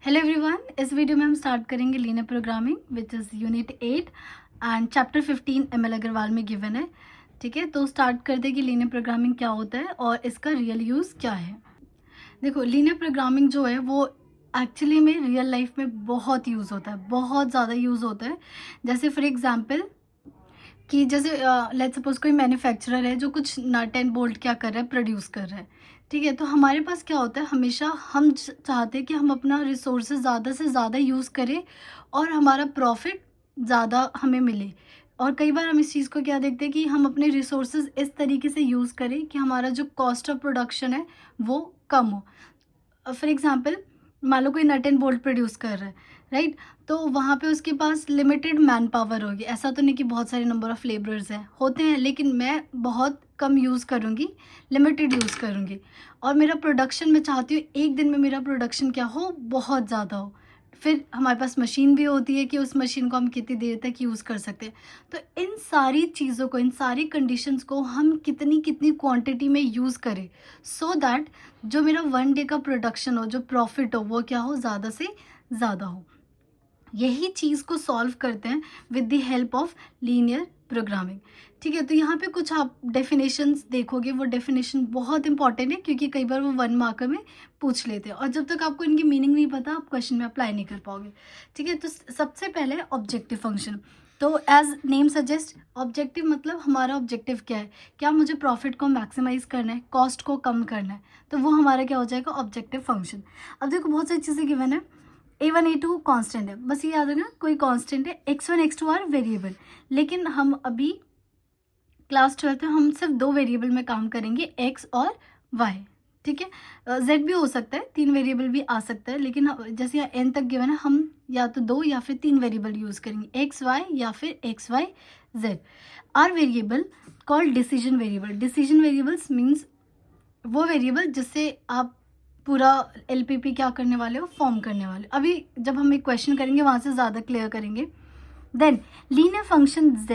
Hello everyone, इस video में हम स्टार्ट करेंगे linear programming which is unit 8 and chapter 15 M L Agarwal में गिवन है। ठीक है, तो स्टार्ट कर दे कि लीनियर प्रोग्रामिंग क्या होता है और इसका रियल यूज़ क्या है। देखो, लीनियर प्रोग्रामिंग जो है वो एक्चुअली में रियल लाइफ में बहुत यूज़ होता है, बहुत ज़्यादा यूज़ होता है। जैसे फॉर एग्जांपल कि जैसे लेट्स सपोज कोई मैन्युफैक्चरर है जो कुछ नट एंड बोल्ट क्या कर रहा है, प्रोड्यूस कर रहा है। ठीक है, तो हमारे पास क्या होता है, हमेशा हम चाहते हैं कि हम अपना रिसोर्सेज ज़्यादा से ज़्यादा यूज़ करें और हमारा प्रॉफिट ज़्यादा हमें मिले। और कई बार हम इस चीज़ को क्या देखते हैं कि हम अपने रिसोर्सेज इस तरीके से यूज़ करें कि हमारा जो कॉस्ट ऑफ प्रोडक्शन है वो कम हो। फॉर एग्जांपल, मान लो कोई नट एंड बोल्ट प्रोड्यूस कर रहा है, राइट? तो वहाँ पे उसके पास लिमिटेड मैन पावर होगी। ऐसा तो नहीं कि बहुत सारे नंबर ऑफ लेबरर्स हैं, होते हैं, लेकिन मैं बहुत कम यूज़ करूँगी, लिमिटेड यूज़ करूँगी। और मेरा प्रोडक्शन, मैं चाहती हूँ एक दिन में मेरा प्रोडक्शन क्या हो, बहुत ज़्यादा हो। फिर हमारे पास मशीन भी होती है कि उस मशीन को हम कितनी देर तक यूज़ कर सकते हैं। तो इन सारी चीज़ों को, इन सारी कंडीशंस को हम कितनी कितनी क्वांटिटी में यूज़ करें सो दैट जो मेरा वन डे का प्रोडक्शन हो, जो प्रॉफिट हो, वो क्या हो, ज़्यादा से ज़्यादा हो। यही चीज़ को सॉल्व करते हैं with the help of linear programming. ठीक है, तो यहाँ पे कुछ आप डेफिनेशंस देखोगे, वो डेफिनेशन बहुत इंपॉर्टेंट है क्योंकि कई बार वो 1 मार्कर में पूछ लेते हैं और जब तक आपको इनकी मीनिंग नहीं पता आप क्वेश्चन में अप्लाई नहीं कर पाओगे। ठीक है, तो सबसे पहले ऑब्जेक्टिव फंक्शन। तो एज नेम सजेस्ट, ऑब्जेक्टिव मतलब हमारा ऑब्जेक्टिव क्या है, क्या मुझे प्रॉफिट को मैक्सिमाइज करना है, कॉस्ट को कम करना है, तो वो हमारा क्या हो जाएगा, ऑब्जेक्टिव फंक्शन। अब देखो, बहुत सारी चीज़ें गिवन है। A1 A2 कांस्टेंट है, बस ये याद रखना कोई कांस्टेंट है। X1 X2 आर वेरिएबल, लेकिन हम अभी क्लास 12 में हम सिर्फ 2 वेरिएबल में काम करेंगे, X और Y। ठीक है, Z भी हो सकता है, 3 वेरिएबल भी आ सकता है, लेकिन जैसे यहाँ N तक गिवन है, हम या तो 2 या फिर 3 वेरिएबल यूज़ करेंगे, X Y या फिर X Y Z। Are variable called decision variable. Decision variables means वो वेरिएबल जिससे आप पूरा एलपीपी क्या करने वाले हो, फॉर्म करने वाले। अभी जब हम एक क्वेश्चन करेंगे वहाँ से ज़्यादा क्लियर करेंगे। देन लीनियर फंक्शन z,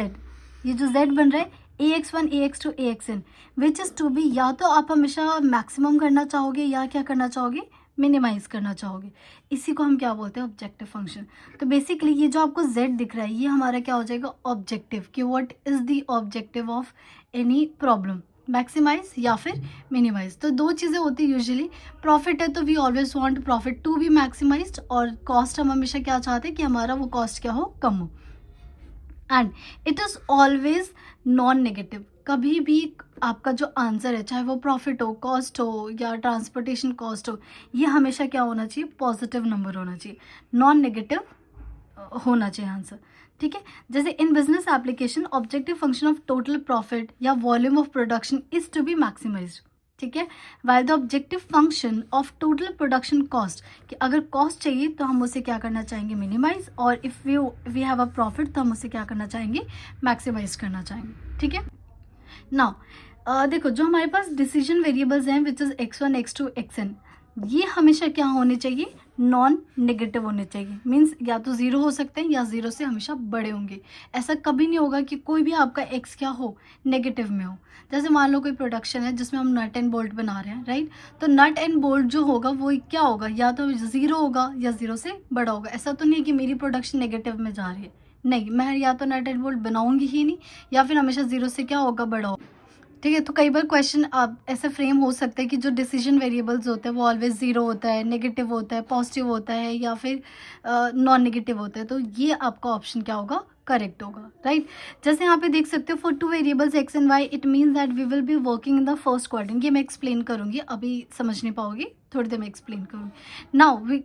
ये जो z बन रहा है ax1 ax2 axn which is to be, या तो आप हमेशा मैक्सिमम करना चाहोगे या क्या करना चाहोगे, मिनिमाइज करना चाहोगे। इसी को हम क्या बोलते हैं, ऑब्जेक्टिव फंक्शन। तो बेसिकली ये जो आपको z दिख रहा है ये हमारा क्या हो जाएगा, ऑब्जेक्टिव, कि what is the objective of any problem, maximise या फिर मिनिमाइज। तो 2 चीज़ें होती है यूजुअली। प्रॉफिट है तो we always want profit to be maximised, और कॉस्ट हम हमेशा क्या चाहते हैं कि हमारा वो कॉस्ट क्या हो, कम हो। And it is always non negative. कभी भी आपका जो आंसर है, चाहे वो प्रॉफिट हो, कॉस्ट हो या ट्रांसपोर्टेशन कॉस्ट हो, ये हमेशा क्या होना चाहिए, पॉजिटिव नंबर होना चाहिए, नॉन नेगेटिव होना चाहिए आंसर। ठीक है, जैसे in business application objective function of total profit या volume of production is to be maximised. ठीक है, while the objective function of total production cost, कि अगर कॉस्ट चाहिए तो हम उसे क्या करना चाहेंगे, मिनिमाइज, और if we have a profit तो हम उसे क्या करना चाहेंगे, मैक्सिमाइज करना चाहेंगे। ठीक है, नाउ देखो, जो हमारे पास डिसीजन वेरिएबल्स हैं which is x1 x2 xn, ये हमेशा क्या होने चाहिए, नॉन नेगेटिव होने चाहिए। मीन्स या तो 0 हो सकते हैं या 0 से हमेशा बड़े होंगे। ऐसा कभी नहीं होगा कि कोई भी आपका x क्या हो, नेगेटिव में हो। जैसे मान लो कोई प्रोडक्शन है जिसमें हम नट एंड बोल्ट बना रहे हैं, राइट? तो नट एंड बोल्ट जो होगा वो क्या होगा, या तो 0 होगा या 0 से बड़ा होगा। ऐसा तो नहीं है कि मेरी प्रोडक्शन नेगेटिव में जा रही है, नहीं, मैं या तो नट एंड बोल्ट बनाऊंगी ही नहीं, या फिर हमेशा 0 से क्या होगा, बड़ा होगा। ठीक है, तो कई बार क्वेश्चन आप ऐसे फ्रेम हो सकते हैं कि जो डिसीजन वेरिएबल्स होते हैं वो ऑलवेज 0 होता है, नेगेटिव होता है, पॉजिटिव होता है, या फिर नॉन नेगेटिव होता है। तो ये आपका ऑप्शन क्या होगा, करेक्ट होगा, राइट? जैसे यहाँ पे देख सकते हो, for 2 variables x and y it means that we will be working in the first quadrant. ये मैं एक्सप्लेन करूँगी, अभी समझ नहीं पाओगी, थोड़ी देर में एक्सप्लेन करूँगी।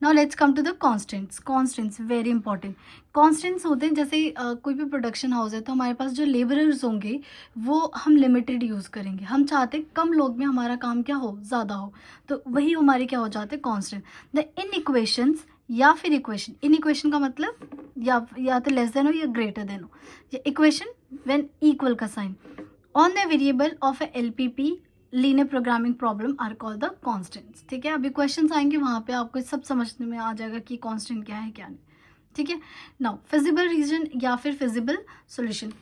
Now let's come to the constants. Constants very important. Constants होते हैं, जैसे कोई भी प्रोडक्शन हाउस है तो हमारे पास जो लेबरर्स होंगे वो हम लिमिटेड यूज़ करेंगे। हम चाहते हैं कम लोग में हमारा काम क्या हो, ज़्यादा हो, तो वही हमारे क्या हो जाते हैं, कॉन्स्टेंट। द इन इक्वेशंस या फिर इक्वेशन, इन इक्वेशन का मतलब या तो लेस देन हो या ग्रेटर देन हो, या इक्वेशन व्हेन इक्वल का sign on the variable of a LPP linear programming problem are called the constants. ठीक है, अभी क्वेश्चंस आएंगे वहाँ पे आपको सब समझने में आ जाएगा कि कॉन्स्टेंट क्या है क्या नहीं। ठीक है, नाउ फिजिबल रीजन या फिर फिजिबल सॉल्यूशन।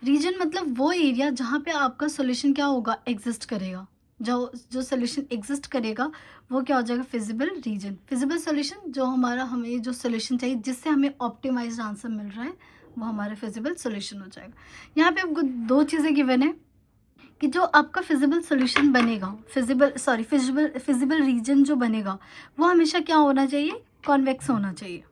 रीजन मतलब वो एरिया जहाँ पे आपका सॉल्यूशन क्या होगा, एग्जिस्ट करेगा। जो सोल्यूशन एग्जिस्ट करेगा वो क्या हो जाएगा, फिजिबल रीजन। फिजिबल सोल्यूशन जो हमारा, हमें जो सोल्यूशन चाहिए जिससे हमें ऑप्टिमाइज्ड आंसर मिल रहा है वो हमारा फिजिबल सोल्यूशन हो जाएगा। यहाँ पे आपको दो चीज़ें गिवन है कि जो आपका फिजिबल सोल्यूशन बनेगा, फिजिबल रीजन जो बनेगा वो हमेशा क्या होना चाहिए, कॉन्वेक्स होना चाहिए।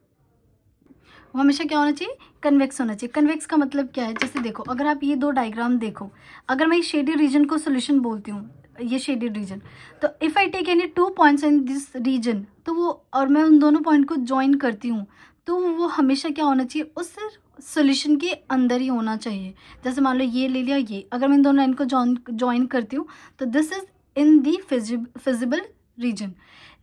वो हमेशा क्या होना चाहिए, कन्वेक्स होना चाहिए। कन्वेक्स का मतलब क्या है, जैसे देखो अगर आप ये दो डायग्राम देखो, अगर मैं शेडेड रीजन को सोल्यूशन बोलती हूँ, ये शेडेड रीजन, तो if I take any 2 points in this region, तो वो, और मैं उन दोनों पॉइंट को ज्वाइन करती हूँ, तो वो हमेशा क्या होना चाहिए, उस सोल्यूशन के अंदर ही होना चाहिए। जैसे मान लो ये ले लिया, ये अगर मैं इन दोनों लाइन को ज्वाइन करती हूँ तो this is in the feasible region.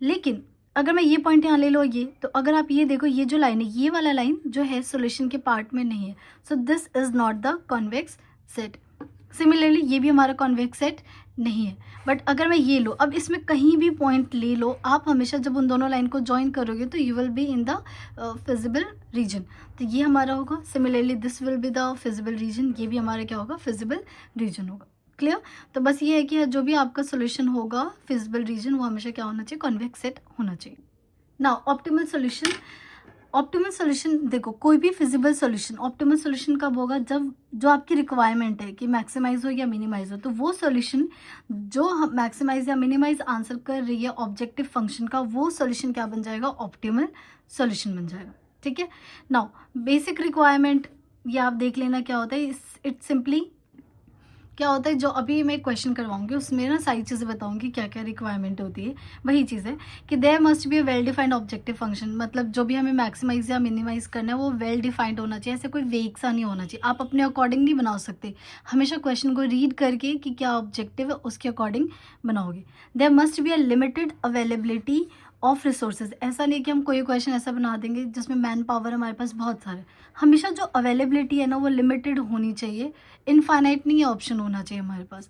लेकिन अगर मैं ये पॉइंट यहाँ ले लो ये, तो अगर आप ये देखो, ये जो लाइन है, ये वाला लाइन जो है सोल्यूशन के पार्ट में नहीं है, so this is not the convex set. Similarly ये भी हमारा कॉन्वेक्स सेट नहीं है। बट अगर मैं ये लो, अब इसमें कहीं भी पॉइंट ले लो आप, हमेशा जब उन दोनों लाइन को ज्वाइन करोगे तो you will be in the feasible region. तो ये हमारा होगा, similarly this will be the feasible region, ये भी हमारा क्या होगा, फिजिबल रीजन होगा। क्लियर? तो बस ये है कि जो भी आपका सोल्यूशन होगा फिजिबल रीजन, वो हमेशा क्या होना चाहिए, कॉन्वेक्स सेट होना चाहिए। Now optimal solution. Optimal solution देखो, कोई भी फिजिबल सोल्यूशन ऑप्टिमल सोल्यूशन कब होगा, जब जो आपकी रिक्वायरमेंट है कि मैक्सिमाइज हो या मिनिमाइज हो, तो वो सोल्यूशन जो मैक्सिमाइज या मिनिमाइज आंसर कर रही है ऑब्जेक्टिव फंक्शन का, वो सोल्यूशन क्या बन जाएगा, ऑप्टिमल सोल्यूशन बन जाएगा। ठीक है। नाउ बेसिक रिक्वायरमेंट ये आप देख लेना क्या होता है। इट्स सिंपली क्या होता है, जो अभी मैं क्वेश्चन करवाऊंगी उसमें ना सारी चीज़ें बताऊंगी क्या क्या रिक्वायरमेंट होती है। वही चीज़ है कि there must be a well defined objective function, मतलब जो भी हमें मैक्सिमाइज या मिनिमाइज करना है वो वेल डिफाइंड होना चाहिए, ऐसे कोई वेग सा नहीं होना चाहिए। आप अपने अकॉर्डिंग नहीं बना सकते, हमेशा क्वेश्चन को रीड करके कि क्या ऑब्जेक्टिव है उसके अकॉर्डिंग बनाओगे। There must be a limited availability of resources, ऐसा नहीं कि हम कोई क्वेश्चन ऐसा बना देंगे जिसमें मैन पावर हमारे पास बहुत सारे। हमेशा जो अवेलेबिलिटी है ना वो लिमिटेड होनी चाहिए, इनफाइनाइट नहीं ऑप्शन होना चाहिए हमारे पास।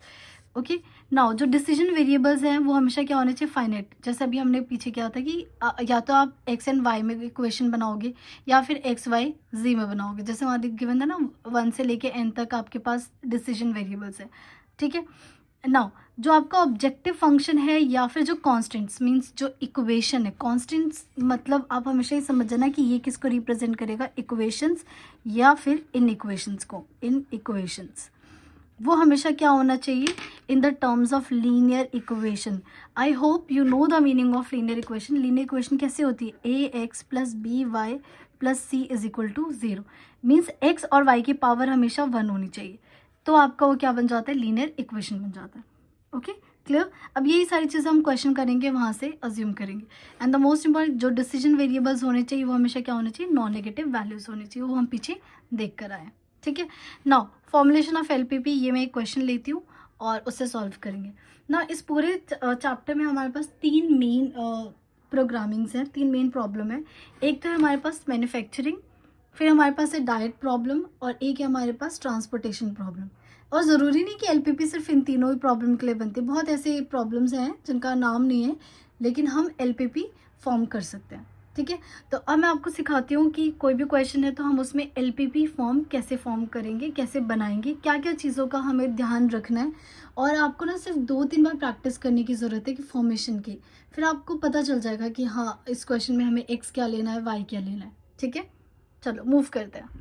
ओके। नाउ जो डिसीजन वेरिएबल्स हैं वो हमेशा क्या होने चाहिए, फाइनाइट। जैसे अभी हमने पीछे क्या था कि या तो आप एक्स एंड वाई में इक्वेशन बनाओगे या फिर एक्स वाई जी में बनाओगे। जैसे वहाँ गिवन था ना 1 से लेके n तक आपके पास डिसीजन वेरिएबल्स है। ठीक है। नाउ जो आपका ऑब्जेक्टिव फंक्शन है या फिर जो कॉन्स्टेंट्स मीन्स जो इक्वेशन है, कॉन्स्टेंट्स मतलब आप हमेशा ही समझ जाना कि ये किसको रिप्रेजेंट करेगा, इक्वेशंस या फिर इन इक्वेशंस को। इन इक्वेशंस वो हमेशा क्या होना चाहिए, in the terms of linear equation. I hope you know the meaning of linear equation. Linear equation कैसे होती है, A X plus B Y plus C is equal to 0, means X और वाई की पावर हमेशा 1 होनी चाहिए, तो आपका वो क्या बन जाता है, लीनियर इक्वेशन बन जाता है। Okay, clear? अब यही सारी चीज़ें हम क्वेश्चन करेंगे, वहाँ से अज्यूम करेंगे। एंड द मोस्ट इंपॉर्टेंट जो डिसीजन वेरिएबल्स होने चाहिए वो हमेशा क्या होने चाहिए, नॉन नेगेटिव वैल्यूज होनी चाहिए, वो हम पीछे देख कर आए। ठीक है। नाउ फॉर्मुलेशन ऑफ एलपीपी, ये मैं एक क्वेश्चन लेती हूँ और उससे सॉल्व करेंगे ना। इस पूरे चैप्टर में हमारे पास 3 मेन प्रोग्रामिंग्स हैं, 3 मेन प्रॉब्लम है। एक तो है हमारे पास मैन्युफैक्चरिंग, फिर हमारे पास है डाइट प्रॉब्लम, और एक है हमारे पास ट्रांसपोर्टेशन प्रॉब्लम। और ज़रूरी नहीं कि एलपीपी सिर्फ इन तीनों ही प्रॉब्लम के लिए बनती है, बहुत ऐसे प्रॉब्लम्स हैं जिनका नाम नहीं है लेकिन हम एलपीपी फॉर्म कर सकते हैं। ठीक है। तो अब मैं आपको सिखाती हूँ कि कोई भी क्वेश्चन है तो हम उसमें एलपीपी फॉर्म कैसे फॉर्म करेंगे, कैसे बनाएंगे, क्या क्या चीज़ों का हमें ध्यान रखना है। और आपको ना सिर्फ 2-3 बार प्रैक्टिस करने की ज़रूरत है कि फॉर्मेशन की, फिर आपको पता चल जाएगा कि हाँ इस क्वेश्चन में हमें एक्स क्या लेना है, वाई क्या लेना है। ठीक है, चलो मूव करते हैं।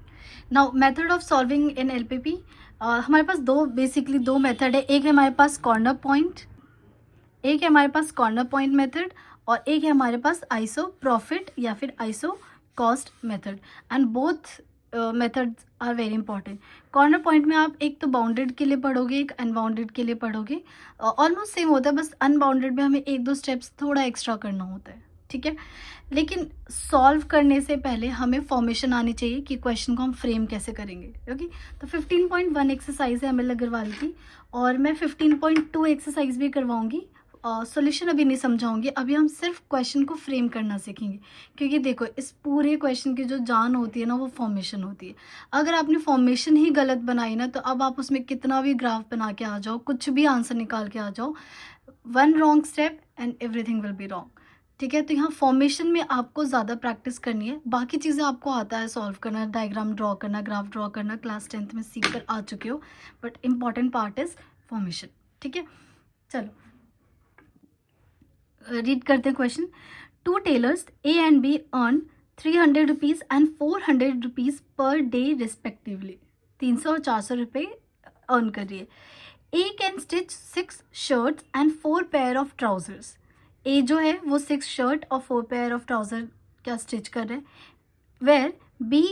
Now method of solving in LPP, हमारे पास बेसिकली दो मेथड है। एक है हमारे पास कॉर्नर पॉइंट, एक है हमारे पास कॉर्नर पॉइंट मेथड, और एक है हमारे पास आइसो प्रॉफिट या फिर iso cost method. And both methods are very important. Corner point में आप एक तो बाउंडेड के लिए पढ़ोगे, एक अनबाउंडेड के लिए पढ़ोगे, ऑलमोस्ट सेम होता है, बस अनबाउंडेड में हमें 1-2 स्टेप्स थोड़ा एक्स्ट्रा करना होता है। ठीक है। लेकिन सॉल्व करने से पहले हमें फॉर्मेशन आनी चाहिए कि क्वेश्चन को हम फ्रेम कैसे करेंगे। ओके। तो 15.1 एक्सरसाइज है एमएल अग्रवाल की, और मैं 15.2 एक्सरसाइज भी करवाऊंगी। सॉल्यूशन अभी नहीं समझाऊंगी, अभी हम सिर्फ क्वेश्चन को फ्रेम करना सीखेंगे। क्योंकि देखो इस पूरे क्वेश्चन की जो जान होती है ना वो फॉर्मेशन होती है। अगर आपने फॉर्मेशन ही गलत बनाई ना, तो अब आप उसमें कितना भी ग्राफ बना के आ जाओ, कुछ भी आंसर निकाल के आ जाओ, 1 wrong step and everything will be wrong. ठीक है। तो यहाँ फॉर्मेशन में आपको ज़्यादा प्रैक्टिस करनी है, बाकी चीज़ें आपको आता है सॉल्व करना, डायग्राम ड्रॉ करना, ग्राफ ड्रॉ करना, क्लास 10th में सीख कर आ चुके हो, but important part is formation. ठीक है। चलो रीड करते हैं question. Two tailors A and B earn 300 rupees and 400 rupees per day respectively. 300 और 400 रुपये अर्न कर रही है। A can stitch 6 shirts and 4 pair of trousers. A जो है वो 6 शर्ट और 4 पेयर ऑफ ट्राउजर क्या स्टिच कर रहे हैं। Where B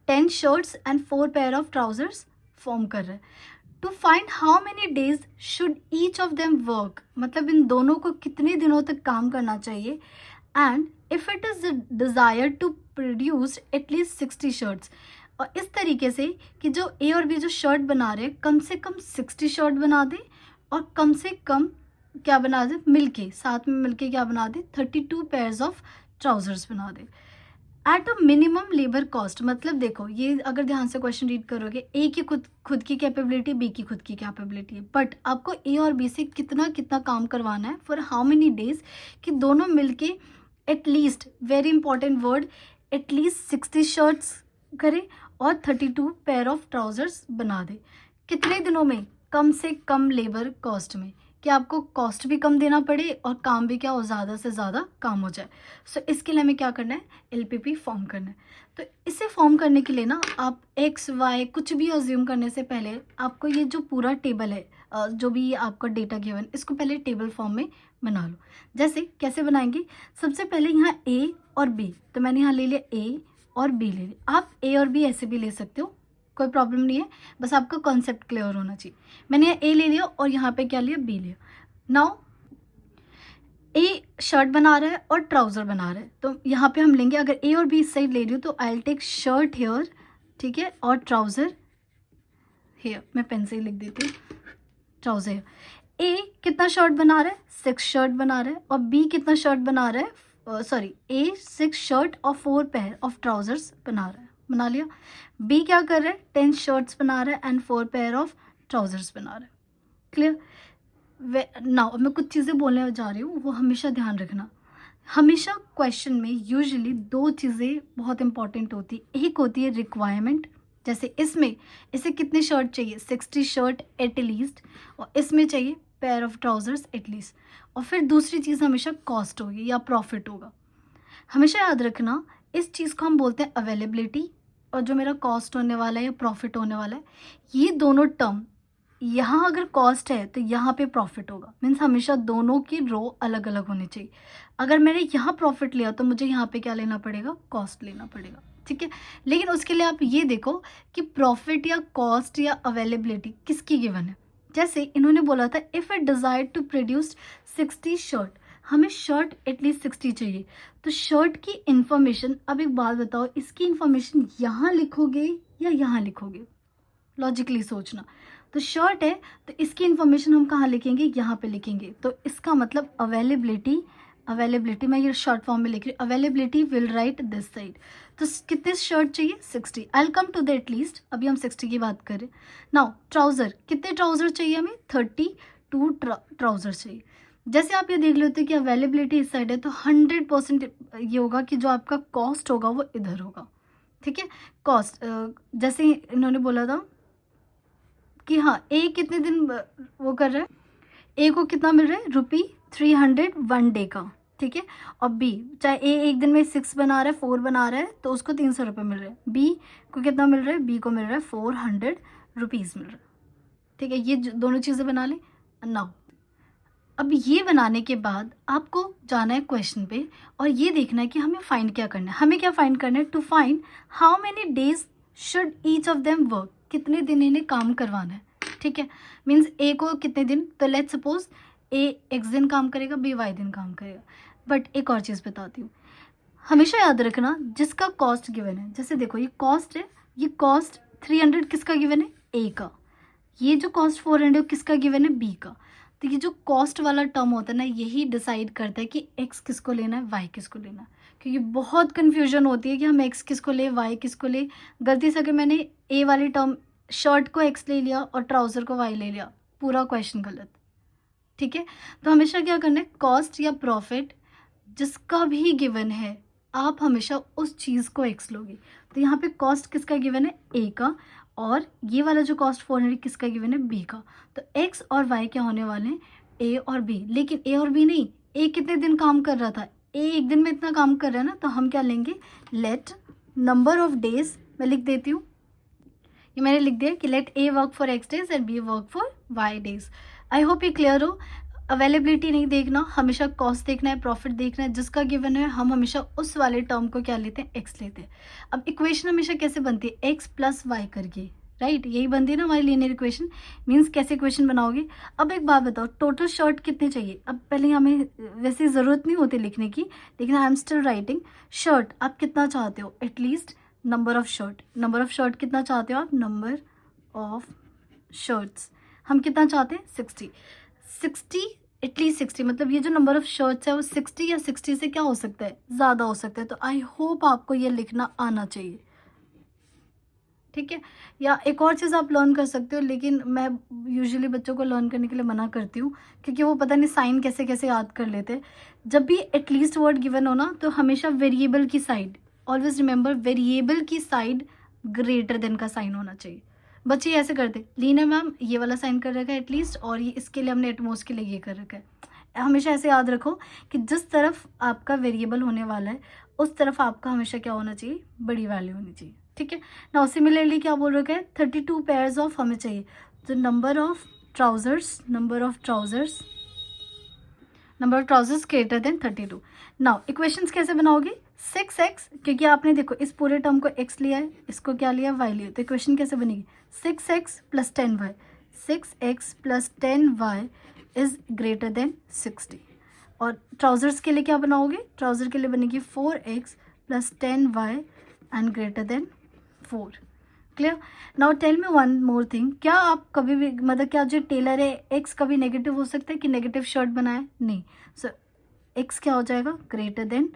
10 shirts and 4 pair of trousers form कर रहे हैं। To find how many days should each of them work, मतलब इन दोनों को कितने दिनों तक काम करना चाहिए। And if it is desire to produce at least 60 shirts, और इस तरीके से कि जो ए और बी जो शर्ट बना रहे हैं कम से कम 60 शर्ट बना दे, और कम से कम क्या बना दे, मिलके साथ में मिलके क्या बना दे, 32 पेयर्स ऑफ ट्राउजर्स बना दे at a minimum labour cost. मतलब देखो ये अगर ध्यान से क्वेश्चन रीड करोगे, ए की खुद की कैपेबिलिटी, बी की खुद की कैपेबिलिटी है, बट आपको ए और बी से कितना कितना काम करवाना है फॉर हाउ मेनी डेज, कि दोनों मिलके at least, very important word, at least 60 shirts करे और 32 पेयर ऑफ ट्राउजर्स बना दे। कितने दिनों में? कम से कम लेबर कॉस्ट में, कि आपको कॉस्ट भी कम देना पड़े और काम भी क्या हो, ज़्यादा से ज़्यादा काम हो जाए। सो इसके लिए हमें क्या करना है, एलपीपी फॉर्म करना है। तो इसे फॉर्म करने के लिए ना आप एक्स वाई कुछ भी अज्यूम करने से पहले आपको ये जो पूरा टेबल है, जो भी आपका डेटा गिवन, इसको पहले टेबल फॉर्म में बना लो। जैसे कैसे बनाएंगे, सबसे पहले यहाँ ए और बी, तो मैंने यहाँ ले लिया ए और बी ले लिया। आप ए और बी ऐसे भी ले सकते हो, कोई प्रॉब्लम नहीं है, बस आपका कॉन्सेप्ट क्लियर होना चाहिए। मैंने यहाँ ए ले लिया और यहाँ पे क्या लिया, बी लिया। नाउ ए शर्ट बना रहा है और ट्राउज़र बना रहा है, तो यहाँ पे हम लेंगे, अगर ए और बी इस साइड ले रही हूँ तो I will take shirt here, ठीक है, और ट्राउज़र हेयर। मैं पेन से ही लिख देती हूँ, ट्राउज़र हेयर। ए कितना शर्ट बना रहा है, 6 शर्ट बना रहा है, और बी कितना शर्ट बना रहा है, सॉरी, ए 6 शर्ट और 4 पेयर ऑफ ट्राउजर्स बना रहा है, बना लिया। बी क्या कर रहा है, 10 शर्ट्स बना रहा है एंड 4 पेयर ऑफ ट्राउजर्स बना रहा है। क्लियर? नाउ मैं कुछ चीज़ें बोलने जा रही हूँ, वो हमेशा ध्यान रखना। हमेशा क्वेश्चन में यूजुअली 2 चीज़ें बहुत इंपॉर्टेंट होती है। एक होती है रिक्वायरमेंट, जैसे इसमें इसे कितने शर्ट चाहिए, 60 शर्ट एटलीस्ट, और इसमें चाहिए पेयर ऑफ ट्राउजर्स एटलीस्ट। और फिर दूसरी चीज़ हमेशा कॉस्ट होगी या प्रॉफिट होगा। हमेशा याद रखना, इस चीज़ को हम बोलते हैं अवेलेबिलिटी, और जो मेरा कॉस्ट होने वाला है या प्रॉफिट होने वाला है, ये दोनों टर्म, यहाँ अगर कॉस्ट है तो यहाँ पे प्रॉफिट होगा। मीन्स हमेशा दोनों की रो अलग अलग होनी चाहिए। अगर मैंने यहाँ प्रॉफिट लिया तो मुझे यहाँ पे क्या लेना पड़ेगा, कॉस्ट लेना पड़ेगा, ठीक है। लेकिन उसके लिए आप ये देखो कि प्रॉफिट या कॉस्ट या अवेलेबिलिटी किसकी गिवन है। जैसे इन्होंने बोला था if it desire to produce 60 shirt, हमें शर्ट एटलीस्ट 60 चाहिए, तो शर्ट की इन्फॉर्मेशन, अब एक बात बताओ, इसकी इन्फॉर्मेशन यहाँ लिखोगे या यहाँ लिखोगे, लॉजिकली सोचना। तो शर्ट है तो इसकी इन्फॉर्मेशन हम कहाँ लिखेंगे, यहाँ पे लिखेंगे। तो इसका मतलब अवेलेबिलिटी मैं ये शॉर्ट फॉर्म में लिख रही हूँ, availability will write this side. तो कितने शर्ट चाहिए, 60। I will come to the at least, अभी हम 60 की बात करें। नाउ ट्राउज़र, कितने ट्राउज़र चाहिए हमें, 32 ट्राउज़र चाहिए। जैसे आप ये देख लेते हैं कि अवेलेबिलिटी इस साइड है, तो 100% ये होगा कि जो आपका कॉस्ट होगा वो इधर होगा, ठीक है। कॉस्ट जैसे इन्होंने बोला था कि हाँ ए कितने दिन वो कर रहा है, ए को कितना मिल रहा है, ₹300 1 डे का, ठीक है। और बी, चाहे ए एक दिन में 6 बना रहा है, 4 बना रहा है, तो उसको 300 रुपये मिल रहे हैं। बी को कितना मिल रहा है, बी को मिल रहा है 400 रुपीज़ मिल रहा है, ठीक है। ये दोनों चीज़ें बना लें। नाउ अब ये बनाने के बाद आपको जाना है क्वेश्चन पे, और ये देखना है कि हमें फाइंड क्या करना है। हमें क्या फाइंड करना है, to find how many days should each of them work, कितने दिन इन्हें काम करवाना है, ठीक है। मीन्स ए को कितने दिन, तो लेट्स सपोज ए एक्स दिन काम करेगा, बी वाई दिन काम करेगा। बट एक और चीज़ बताती हूँ, हमेशा याद रखना जिसका कॉस्ट गिवन है, जैसे देखो ये कॉस्ट है, ये कॉस्ट 300 किसका गिवन है, ए का। ये जो कॉस्ट 400 किसका गिवन है, बी का। तो ये जो कॉस्ट वाला टर्म होता है ना, यही डिसाइड करता है कि एक्स किसको लेना है, वाई किसको लेना है। क्योंकि बहुत कन्फ्यूजन होती है कि हम एक्स किसको ले, वाई किसको ले। गलती से अगर मैंने ए वाली टर्म शर्ट को एक्स ले लिया और ट्राउज़र को वाई ले लिया, पूरा क्वेश्चन गलत, ठीक है। तो हमेशा क्या करना है, कॉस्ट या प्रॉफिट जिसका भी गिवन है आप हमेशा उस चीज़ को एक्स लोगे। तो यहाँ पे कॉस्ट किसका गिवन है, ए का, और ये वाला जो कॉस्ट 400 किसका गिवन है, बी का। तो एक्स और वाई क्या होने वाले हैं, ए और बी। लेकिन ए और बी नहीं, ए कितने दिन काम कर रहा था, ए एक दिन में इतना काम कर रहा है ना, तो हम क्या लेंगे, लेट नंबर ऑफ डेज, मैं लिख देती हूँ, ये मैंने लिख दिया कि let A work for X days and B work for Y days. I hope ये क्लियर हो। अवेलेबिलिटी नहीं देखना, हमेशा कॉस्ट देखना है, प्रॉफिट देखना है, जिसका गिवन है हम हमेशा उस वाले टर्म को क्या लेते हैं, एक्स लेते हैं। अब इक्वेशन हमेशा कैसे बनती है, एक्स प्लस वाई करके, राइट, यही बनती है ना हमारी लीनियर इक्वेशन। मीन्स कैसे इक्वेशन बनाओगे। अब एक बात बताओ, टोटल शॉर्ट कितने चाहिए। अब पहले हमें वैसे ज़रूरत नहीं होती लिखने की, लेकिन I am still writing. Shirt आप कितना चाहते हो, at least number of shirt, number of shirt कितना चाहते हो आप, नंबर ऑफ शर्ट्स हम कितना चाहते हैं, 60 एटलीस्ट 60, मतलब ये जो नंबर ऑफ शर्ट्स है वो 60 या 60 से क्या हो सकता है, ज़्यादा हो सकता है। तो आई होप आपको ये लिखना आना चाहिए, ठीक है। या एक और चीज़ आप लर्न कर सकते हो, लेकिन मैं यूजुअली बच्चों को लर्न करने के लिए मना करती हूँ, क्योंकि वो पता नहीं साइन कैसे कैसे याद कर लेते हैं। जब भी एटलीस्ट वर्ड गिवन हो ना, तो हमेशा वेरिएबल की साइड, ऑलवेज रिमेंबर वेरिएबल की साइड ग्रेटर देन का साइन होना चाहिए। बच्चे ऐसे करते, लीना मैम ये वाला साइन कर रखा है एटलीस्ट, और ये इसके लिए हमने एटमोस्ट के लिए ये कर रखा है। हमेशा ऐसे याद रखो कि जिस तरफ आपका वेरिएबल होने वाला है उस तरफ आपका हमेशा क्या होना चाहिए, बड़ी वैल्यू होनी चाहिए, ठीक है ना। सिमिलरली क्या बोल रखा है, 32 पेयर्स ऑफ हमें चाहिए, तो number of trousers greater than 32। Now equations कैसे बनाओगे, 6x, क्योंकि आपने देखो इस पूरे टर्म को x लिया है, इसको क्या लिया, y लिया, तो इक्वेशन कैसे बनेगी, 6x plus 10y, 6x plus 10y is greater than 60। और ट्राउजर्स के लिए क्या बनाओगे, ट्राउजर के लिए बनेगी 4x plus 10y and greater than 4। Clear. Now tell me one more thing, क्या आप कभी भी, मतलब क्या जो टेलर है एक्स कभी नेगेटिव हो सकता है कि नेगेटिव शर्ट बनाए, नहीं। सो एक्स क्या हो जाएगा, ग्रेटर देन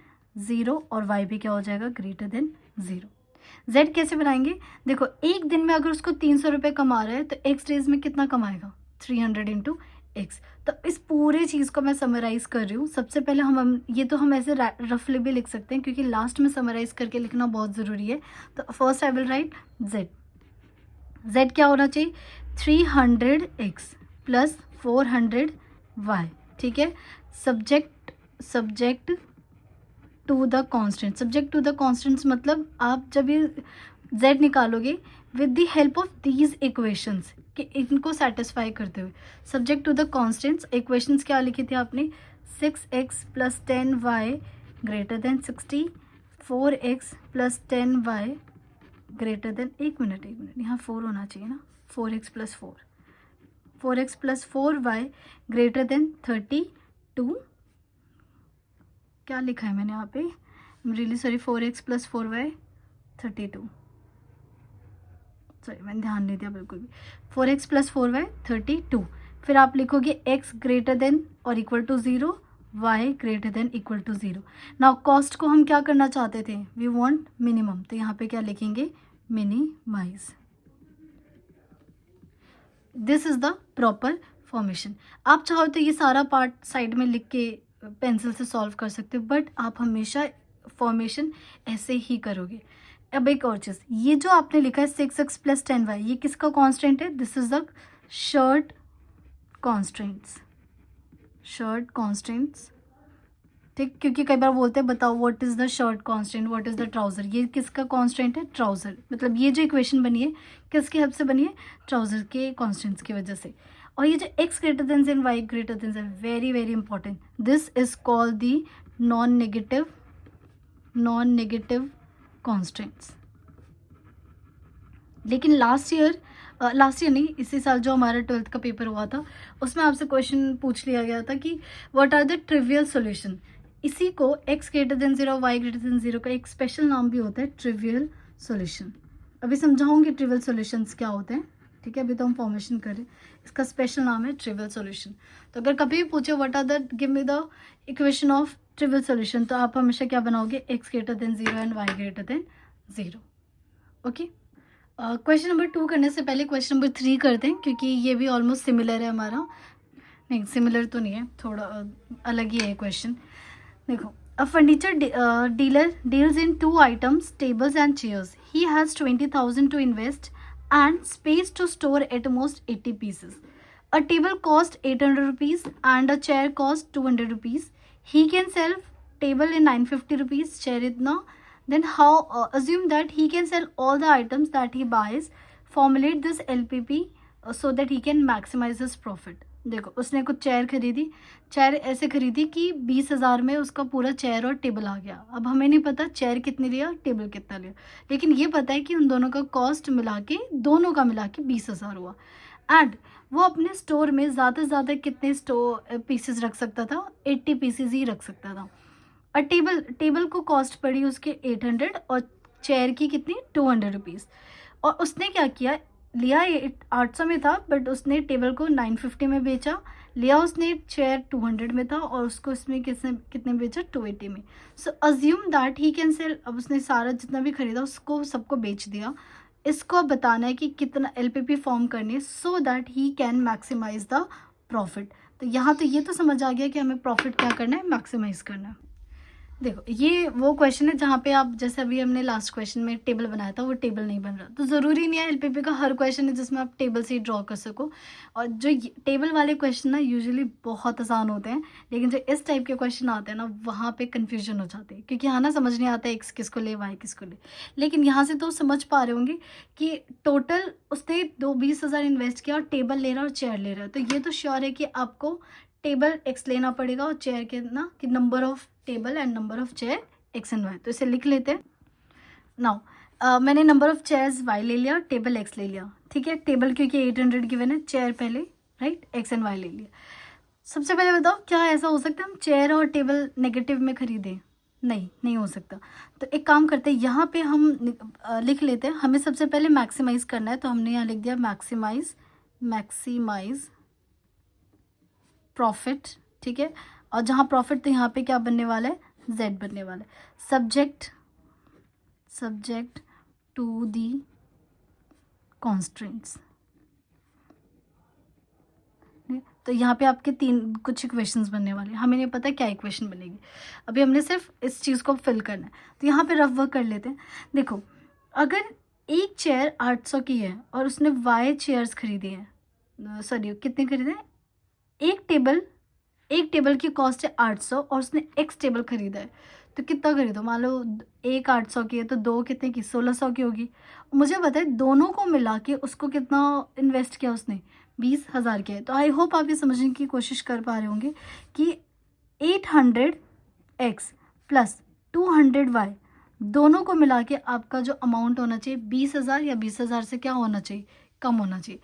0, और वाई भी क्या हो जाएगा, ग्रेटर देन 0। जेड कैसे बनाएंगे, देखो एक दिन में अगर उसको 300 रुपये कमा रहा है तो एक्स डेज में कितना कमाएगा, 300 इंटू एक्स। तो इस पूरे चीज़ को मैं समराइज़ कर रही हूँ। सबसे पहले हम ये तो हम ऐसे रफली भी लिख सकते हैं, क्योंकि लास्ट में समराइज़ करके लिखना बहुत ज़रूरी है। तो first I will write Z क्या होना चाहिए, 300x प्लस 400y, ठीक है। Subject to the constant, subject to the constants मतलब आप जब ये z निकालोगे with the help of these equations, कि इनको सेटिस्फाई करते हुए, subject to the constants, equations क्या लिखी थी आपने, 6x plus 10y greater than 60, 4x plus 10y greater than, एक मिनट यहाँ 4 होना चाहिए ना, 4x plus 4y greater than 32, क्या लिखा है मैंने यहाँ पे, really sorry, 4x plus 4y 32, sorry मैंने ध्यान नहीं दिया बिल्कुल भी, 4x प्लस 4y 32। फिर आप लिखोगे x ग्रेटर देन और equal to 0, y greater than equal to 0। Now cost को हम क्या करना चाहते थे, वी वांट मिनिमम, तो यहाँ पे क्या लिखेंगे, minimise. This is the proper formation. आप चाहो तो ये सारा पार्ट साइड में लिख के पेंसिल से सॉल्व कर सकते हो, बट आप हमेशा फॉर्मेशन ऐसे ही करोगे। अब एक और चीज़, ये जो आपने लिखा है 6x प्लस 10y, ये किसका कांस्टेंट है, this is the shirt constants, ठीक, क्योंकि कई बार बोलते हैं बताओ what is the shirt constant, what is the trouser, ये किसका कांस्टेंट है, ट्राउज़र, मतलब ये जो इक्वेशन बनी है किसकी हेल्प से बनी है, ट्राउज़र के कांस्टेंट्स की वजह से। और ये जो x greater then and y greater then, very very important, this is called the non negative constants. लेकिन लास्ट ईयर नहीं, इसी साल जो हमारा 12th का पेपर हुआ था उसमें आपसे क्वेश्चन पूछ लिया गया था कि what are the trivial solution. इसी को x greater than 0 y greater than 0 का एक स्पेशल नाम भी होता है, ट्रिवियल सॉल्यूशन। अभी समझाऊंगी ट्रिवियल सॉल्यूशंस क्या होते हैं, ठीक है, अभी तो हम फॉर्मेशन करें, इसका स्पेशल नाम है ट्रिवियल सॉल्यूशन। तो अगर कभी भी पूछे what are the, give me the equation of trivial solution, तो आप हमेशा क्या बनाओगे, x greater than 0 and y greater than 0। Okay, question number 2 करने से पहले क्वेश्चन नंबर 3 करते हैं, क्योंकि ये भी ऑलमोस्ट सिमिलर है हमारा, नहीं सिमिलर तो नहीं है, थोड़ा अलग ही है क्वेश्चन। देखो, a furniture dealer deals in 2 items, tables and chairs. He has 20,000 to invest and space to store at most 80 pieces. A table cost 800 rupees and a chair cost 200 rupees. he can sell table in 950 rupees, chair itna. Then how assume that he can sell all the items that he buys, formulate this LPP so that he can maximize his profit. देखो उसने कुछ chair खरीदी, chair ऐसे खरीदी कि 20,000 में उसका पूरा चेयर और टेबल आ गया. अब हमें नहीं पता चेयर कितनी लिया, टेबल कितना लिया, लेकिन ये पता है कि उन दोनों का कॉस्ट मिला के, दोनों का मिला के 20,000 हुआ. एंड वो अपने स्टोर में ज़्यादा से ज़्यादा कितने पीसेस रख सकता था? 80 पीसेस ही रख सकता था. और टेबल को कॉस्ट पड़ी उसके 800 और चेयर की कितनी? 200 रुपीज़. और उसने क्या किया, लिया 800 में था बट उसने टेबल को 950 में बेचा, लिया उसने चेयर 200 में था और उसको इसमें कितने बेचा? 280 में. So assume that he can sell. अब उसने सारा जितना भी खरीदा उसको सबको बेच दिया. इसको अब बताना है कि कितना LPP फॉर्म करनी है so that he can maximise the profit. तो यहाँ तो ये तो समझ आ गया कि हमें प्रॉफिट क्या करना है? मैक्सिमाइज करना है. देखो ये वो क्वेश्चन है जहाँ पे आप, जैसे अभी हमने लास्ट क्वेश्चन में टेबल बनाया था, वो टेबल नहीं बन रहा. तो ज़रूरी नहीं है LPP का हर क्वेश्चन है जिसमें आप टेबल से ही ड्रॉ कर सको. और जो टेबल वाले क्वेश्चन ना यूजुअली बहुत आसान होते हैं, लेकिन जो इस टाइप के क्वेश्चन आते हैं ना वहाँ पे कन्फ्यूजन हो जाते हैं, क्योंकि यहाँ ना समझ नहीं आता एक्स किसको ले, वाई किसको ले. लेकिन यहाँ से तो समझ पा रहे होंगे कि टोटल उसने 20,000 इन्वेस्ट किया और टेबल ले रहा है और चेयर ले रहा है. तो ये तो श्योर है कि आपको टेबल एक्स लेना पड़ेगा और चेयर के ना कि number of table and number of chair X and Y. तो इसे लिख लेते हैं. नाउ मैंने नंबर ऑफ चेयर्स वाई ले लिया और टेबल एक्स ले लिया. ठीक है, टेबल क्योंकि 800 गिवन है, चेयर पहले, राइट, एक्स एंड वाई ले लिया. सबसे पहले बताओ क्या ऐसा हो सकता है हम चेयर और टेबल नेगेटिव में खरीदें? नहीं हो सकता. तो एक काम करते हैं, यहाँ पे हम लिख लेते हैं. हमें सबसे पहले मैक्सिमाइज करना है, तो हमने यहाँ लिख दिया मैक्सिमाइज प्रॉफिट. ठीक है, और जहाँ प्रॉफिट तो यहाँ पे क्या बनने वाला है? Z बनने वाला है. Subject to the constraints. तो यहाँ पे आपके कुछ इक्वेशंस बनने वाले हैं. हमें नहीं पता क्या इक्वेशन बनेगी, अभी हमने सिर्फ इस चीज़ को फिल करना है. तो यहाँ पे रफ वर्क कर लेते हैं. देखो अगर एक चेयर 800 की है और उसने Y चेयर्स खरीदी है, सॉरी कितने खरीदे हैं? एक टेबल की कॉस्ट है 800 और उसने X टेबल खरीदा है, तो कितना खरीदो? मान लो एक 800 की है तो दो कितने की? 1600 की होगी. मुझे पता है दोनों को मिला के उसको कितना इन्वेस्ट किया उसने? 20,000 किया है. तो आई होप आप ये समझने की कोशिश कर पा रहे होंगे कि 800X प्लस 200Y दोनों को मिला के आपका जो अमाउंट होना चाहिए 20,000 या 20,000 से क्या होना चाहिए? कम होना चाहिए.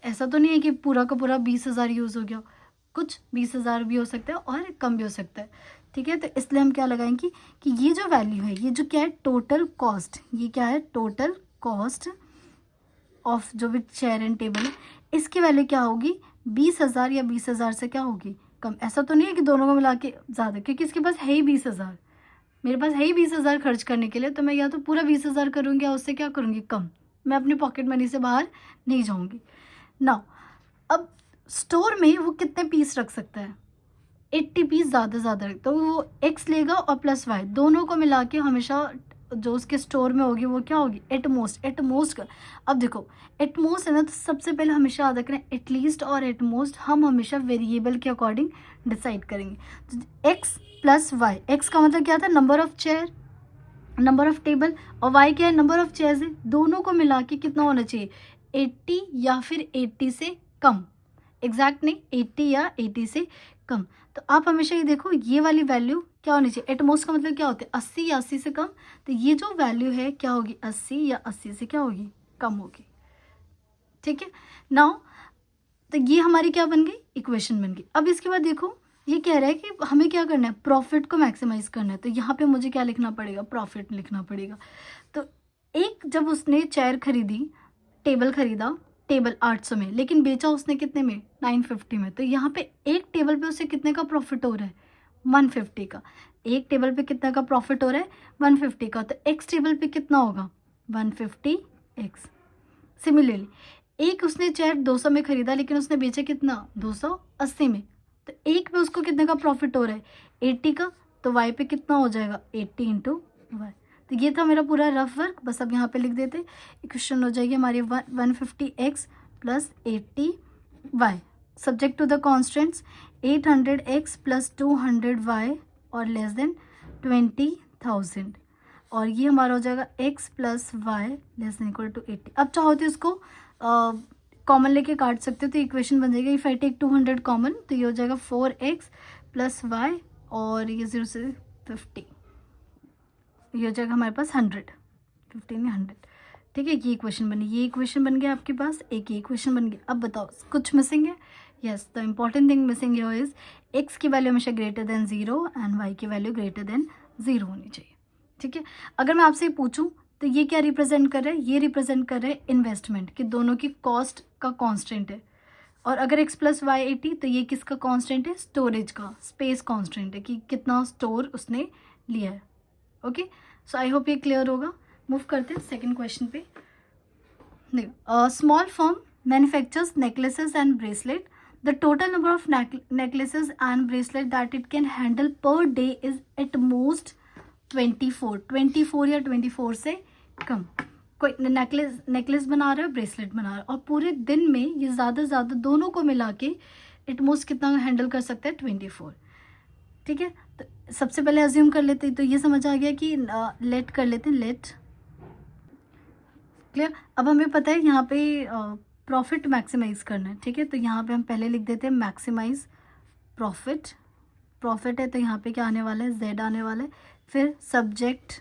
ऐसा तो नहीं है कि पूरा का पूरा 20,000 यूज़ हो गया, कुछ 20,000 भी हो सकता है और कम भी हो सकता है. ठीक है, तो इसलिए हम क्या लगाएंगे कि ये जो वैल्यू है, ये जो क्या है? Total cost. ये क्या है? टोटल कॉस्ट ऑफ जो भी चेयर एंड टेबल है, इसकी वैल्यू क्या होगी? 20,000 या 20,000 से क्या होगी? कम. ऐसा तो नहीं है कि दोनों को मिला के ज़्यादा, क्योंकि इसके पास है ही 20,000, मेरे पास है ही 20,000 खर्च करने के लिए. तो मैं या तो पूरा 20,000 करूँगी या उससे क्या करूँगी? कम. मैं अपनी पॉकेट मनी से बाहर नहीं जाऊँगी. नाउ अब स्टोर में वो कितने पीस रख सकता है? 80 पीस ज़्यादा से ज़्यादा. तो वो X लेगा और प्लस Y दोनों को मिला के हमेशा जो उसके स्टोर में होगी वो क्या होगी? एटमोस्ट का. अब देखो एटमोस्ट है ना, तो सबसे पहले हमेशा याद रखना है एटलीस्ट और एटमोस्ट हम हमेशा वेरिएबल के अकॉर्डिंग डिसाइड करेंगे. तो X प्लस वाई, X का मतलब क्या था? Number of chair, number of table, और Y क्या है? नंबर ऑफ चेयर्स है. दोनों को मिला के कितना होना चाहिए? 80 या फिर 80 से कम. एग्जैक्ट नहीं, 80 या 80 से कम. तो आप हमेशा ये देखो ये वाली वैल्यू क्या होनी चाहिए? एटमोस्ट का मतलब क्या होता है? 80 या 80 से कम. तो ये जो वैल्यू है क्या होगी? 80 या 80 से क्या होगी? कम होगी. ठीक है, नाउ तो ये हमारी क्या बन गई? इक्वेशन बन गई. अब इसके बाद देखो ये कह रहा है कि हमें क्या करना है? प्रॉफिट को मैक्सिमाइज करना है. तो यहाँ पे मुझे क्या लिखना पड़ेगा? प्रॉफिट लिखना पड़ेगा. तो एक जब उसने चेयर खरीदी, टेबल खरीदा, टेबल 800 में, लेकिन बेचा उसने कितने में? 950 में. तो यहाँ पे एक टेबल पे उसे कितने का प्रॉफिट हो रहा है? 150 का. एक टेबल पे कितना का प्रॉफिट हो रहा है? 150 का. तो एक्स टेबल पे कितना होगा? 150x. सिमिलरली एक उसने चेयर 200 में खरीदा, लेकिन उसने बेचा कितना? 280 में. तो एक पे उसको कितने का प्रॉफिट हो रहा है? 80 का. तो वाई पे कितना हो जाएगा? 80 इंटू वाई. तो ये था मेरा पूरा रफ वर्क. बस अब यहाँ पे लिख देते, इक्वेशन हो जाएगी हमारी 150x plus 80y. Subject to the constants. 800x plus 200y और लेस देन 20,000, और ये हमारा हो जाएगा x plus Y less than equal to 80। अब चाहो तो इसको कॉमन लेके काट सकते हो, तो इक्वेशन बन जाएगा इफ आई टेक 200 कॉमन तो ये हो जाएगा 4x प्लस वाई और ये 0 से 50, ये हो जाएगा हमारे पास 100, 15 या 100। ठीक है, ये इक्वेशन बनी, ये इक्वेशन बन गया आपके पास, एक ही इक्वेशन बन गया। अब बताओ कुछ मिसिंग है? Yes, the important thing missing here is x की वैल्यू हमेशा ग्रेटर देन 0 एंड y की वैल्यू ग्रेटर देन 0 होनी चाहिए। ठीक है, अगर मैं आपसे पूछूं तो ये क्या रिप्रेजेंट कर रहा है? ये रिप्रेजेंट कर रहा है इन्वेस्टमेंट, कि दोनों की कॉस्ट का कांस्टेंट है। और अगर x प्लस वाई 80 तो ये किसका कांस्टेंट है? स्टोरेज का, स्पेस कांस्टेंट है कि कितना स्टोर उसने लिया है। ओके, सो आई होप ये क्लियर होगा। मूव करते हैं सेकेंड क्वेश्चन पे। देखो, small firm manufactures necklaces and bracelet, the total number of necklaces and bracelet that it can handle per day is at most 24 या 24 से कम। कोई नेकलेस बना रहा है, ब्रेसलेट बना रहा है, और पूरे दिन में ये ज़्यादा से ज़्यादा दोनों को मिला के एटमोस्ट कितना हैंडल कर सकता है? 24। ठीक है, तो सबसे पहले अज्यूम कर लेते हैं, तो ये समझ आ गया कि लेट कर लेते हैं, लेट। क्लियर? अब हमें पता है यहाँ पे प्रॉफिट मैक्सिमाइज करना है। ठीक है, तो यहाँ पे हम पहले लिख देते हैं मैक्सिमाइज प्रॉफिट। प्रॉफिट है तो यहाँ पे क्या आने वाला है? z आने वाला है। फिर सब्जेक्ट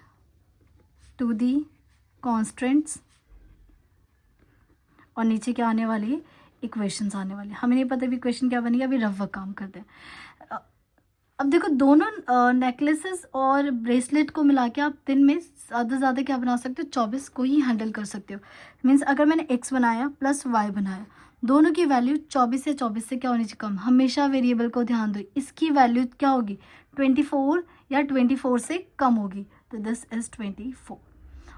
टू दी कॉन्स्टेंट्स, और नीचे क्या आने वाली है? इक्वेशंस आने वाली है। हमें नहीं पता भी इक्वेशन क्या बनेगी, अभी रफ वर्क काम करते हैं। अब देखो, दोनों नेकलेसेस और ब्रेसलेट को मिला के आप दिन में ज़्यादा से ज़्यादा क्या बना सकते हो? 24 को ही हैंडल कर सकते हो। मीन्स अगर मैंने x बनाया प्लस y बनाया, दोनों की वैल्यू 24 से 24 से क्या होनी चाहिए? कम। हमेशा वेरिएबल को ध्यान दो, इसकी वैल्यू क्या होगी? 24 या 24 से कम होगी, तो दिस इज 24।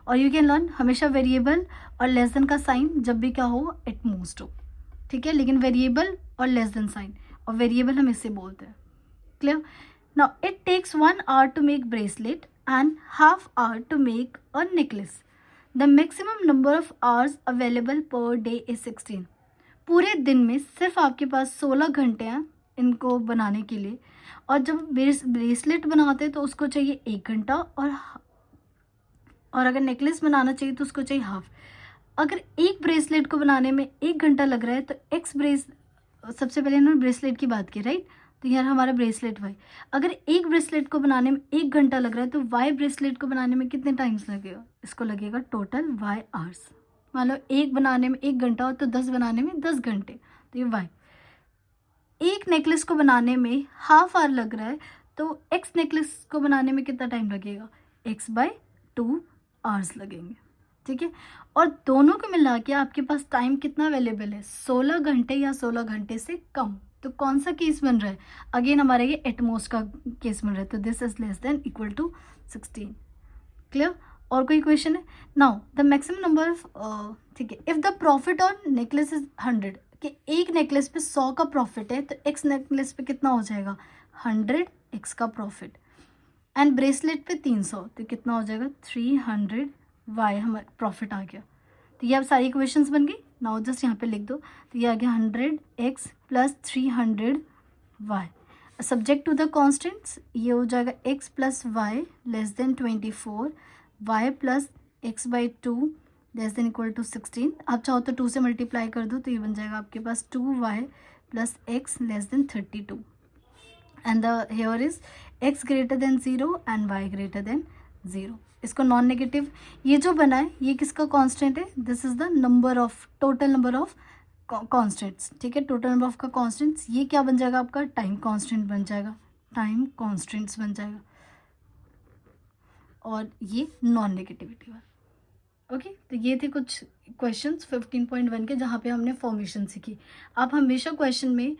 और यू कैन लर्न हमेशा वेरिएबल और लेस देन का साइन जब भी क्या हो? एट मोस्ट हो। ठीक है, लेकिन वेरिएबल और लेस देन साइन, और वेरिएबल हम इससे बोलते हैं। Clear? Now it takes 1 hour to make bracelet and half hour to make a necklace. The maximum number of hours available per day is 16. पूरे दिन में सिर्फ आपके पास 16 घंटे हैं इनको बनाने के लिए, और जब ब्रेसलेट बनाते हैं तो उसको चाहिए 1 घंटा, और अगर नेकलेस बनाना चाहिए तो उसको चाहिए हाफ। अगर एक ब्रेसलेट को बनाने में 1 घंटा लग रहा है तो सबसे पहले इन्होंने ब्रेसलेट की बात की, राइट? तो यार हमारा ब्रेसलेट वाई, अगर एक ब्रेसलेट को बनाने में 1 घंटा लग रहा है तो वाई ब्रेसलेट को बनाने में कितने टाइम्स लगेगा? इसको लगेगा टोटल वाई आवर्स। मान लो एक बनाने में 1 घंटा और तो 10 बनाने में 10 घंटे, तो ये वाई। एक नेकलेस को बनाने में हाफ आवर लग रहा है तो एक्स नेकलेस को बनाने में कितना टाइम लगेगा? x/2 आवर्स लगेंगे। ठीक है, और दोनों को मिला के आपके पास टाइम कितना अवेलेबल है? 16 घंटे या 16 घंटे से कम। तो कौन सा केस बन रहा है? अगेन हमारा ये एटमोस्ट का केस बन रहा है, तो this is less than equal to 16। Clear? और कोई क्वेश्चन है? Now the maximum number of, ठीक है, if the profit on necklace is 100, कि एक नेकलेस पे 100 का प्रॉफिट है तो एक्स नेकलेस पे कितना हो जाएगा? 100 एक्स का प्रॉफिट, एंड ब्रेसलेट पे 300 तो कितना हो जाएगा? 300 वाई हमारा प्रॉफिट आ गया। तो ये अब सारी इक्वेशंस बन गई। नाउ जस्ट यहाँ पे लिख दो, तो ये आ गया 100x plus 300y। Subject to the constants, ये हो जाएगा x plus Y less than 24, y plus x/2 less than equal to 16। आप चाहो तो 2 से मल्टीप्लाई कर दो, तो ये बन जाएगा आपके पास 2y plus x less than 32, and the here is x greater than 0 and y greater than 0। इसको नॉन नेगेटिव, ये जो बना है ये किसका कांस्टेंट है? This is the number of, total number of constants. ठीक है, टोटल नंबर ऑफ का कांस्टेंट्स, ये क्या बन जाएगा आपका? टाइम कांस्टेंट बन जाएगा, टाइम कांस्टेंट्स बन जाएगा, और ये नॉन नेगेटिविटी वाला। ओके, तो ये थे कुछ क्वेश्चंस 15.1 के जहाँ पे हमने फॉर्मेशन सीखी। आप हमेशा क्वेश्चन में